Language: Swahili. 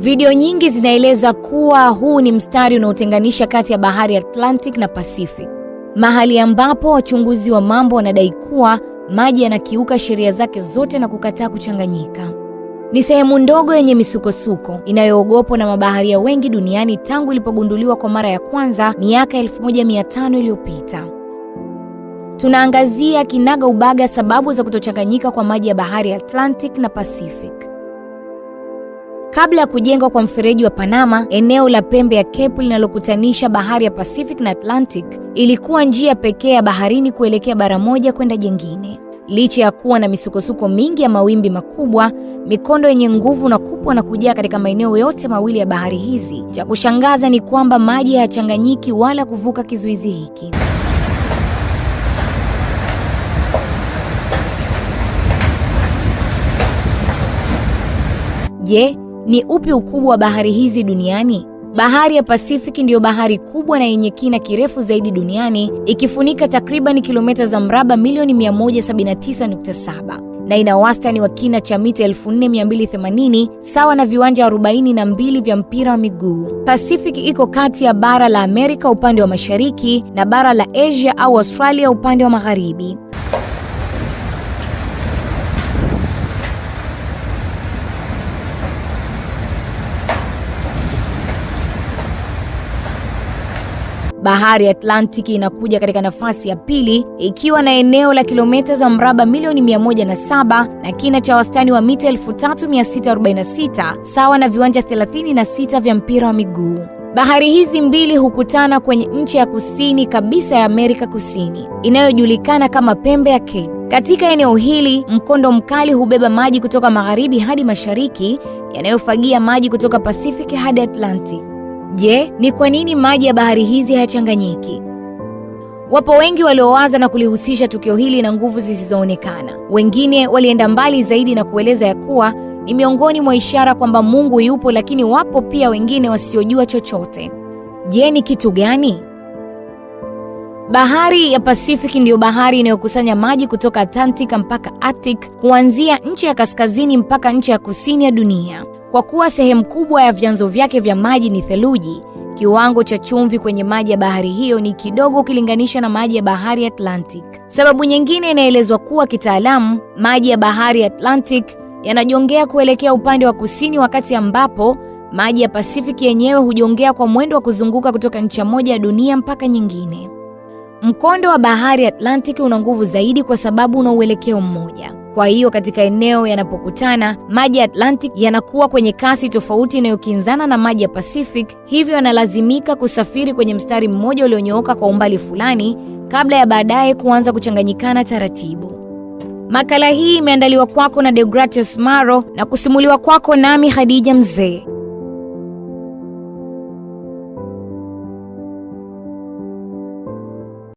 Video nyingi zinaeleza kuwa huu ni mstari unaotenganisha kati ya bahari ya Atlantic na Pacific, mahali ambapo wachunguzi wa mambo wanadai kuwa maji yanakiuka sheria zake zote na kukataa kuchanganyika. Ni sehemu ndogo yenye misukosuko inayoogopwa na mabaharia wengi duniani tangu ilipogunduliwa kwa mara ya kwanza miaka 1500 iliyopita. Tunaangazia kinaga ubaga sababu za kutochanganyika kwa maji ya bahari ya Atlantic na Pacific. Kabla ya kujengwa kwa mfereji wa Panama, eneo la pembe ya Cape linalokutanisha bahari ya Pacific na Atlantic ilikuwa njia pekee ya baharini kuelekea bara moja kwenda jingine. Licha ya kuwa na misukosuko mingi ya mawimbi makubwa, mikondo yenye nguvu na kupwa na kujaa katika maeneo yote mawili ya bahari hizi, cha kushangaza ni kwamba maji hayachanganyiki wala kuvuka kizuizi hiki. Je, ni upi ukubwa wa bahari hizi duniani? Bahari ya Pacific ndiyo bahari kubwa na yenye kina kirefu zaidi duniani, ikifunika takriban kilomita za mraba milioni 179.7 na ina wastani wa kina cha mita 4280 sawa na viwanja 42 vya mpira wa miguu. Pacific iko kati ya bara la Amerika upande wa mashariki na bara la Asia au Australia upande wa magharibi. Bahari ya Atlantic inakuja katika nafasi ya pili ikiwa na eneo la kilomita za mraba milioni 107 na kina cha wastani wa mita 3646 sawa na viwanja 36 vya mpira wa miguu. Bahari hizi mbili hukutana kwenye nchi ya kusini kabisa ya Amerika Kusini inayojulikana kama pembe ya Cape. Katika eneo hili, mkondo mkali hubeba maji kutoka magharibi hadi mashariki yanayofagia maji kutoka Pacific hadi Atlantic. Je, ni kwa nini maji ya bahari hizi hayachanganyiki? Wapo wengi waliowaza na kulihusisha tukio hili na nguvu zisizoonekana. Wengine walienda mbali zaidi na kueleza ya kuwa ni miongoni mwa ishara kwamba Mungu yupo, lakini wapo pia wengine wasiojua chochote. Je, ni kitu gani? Bahari ya Pacific ndiyo bahari inayokusanya maji kutoka Atlantic mpaka Arctic, kuanzia nchi ya kaskazini mpaka nchi ya kusini ya dunia. Kwa kuwa sehemu kubwa ya vyanzo vyake vya maji ni theluji, kiwango cha chumvi kwenye maji ya bahari hiyo ni kidogo ukilinganisha na maji ya bahari ya Atlantic. Sababu nyingine inaelezwa kuwa kitaalamu, maji ya bahari ya Atlantic yanajongea kuelekea upande wa kusini, wakati ambapo maji ya Pacific yenyewe hujongea kwa mwendo wa kuzunguka kutoka ncha moja ya dunia mpaka nyingine. Mkondo wa bahari ya Atlantic una nguvu zaidi kwa sababu una uelekeo mmoja. Kwa hiyo katika eneo yanapokutana, maji ya Atlantic yanakuwa kwenye kasi tofauti inayokinzana na maji ya Pacific, hivyo yanalazimika kusafiri kwenye mstari mmoja ulionyooka kwa umbali fulani kabla ya baadaye kuanza kuchanganyikana taratibu. Makala hii imeandaliwa kwako na Deogratius Maro na kusimuliwa kwako nami Khadija Mzee.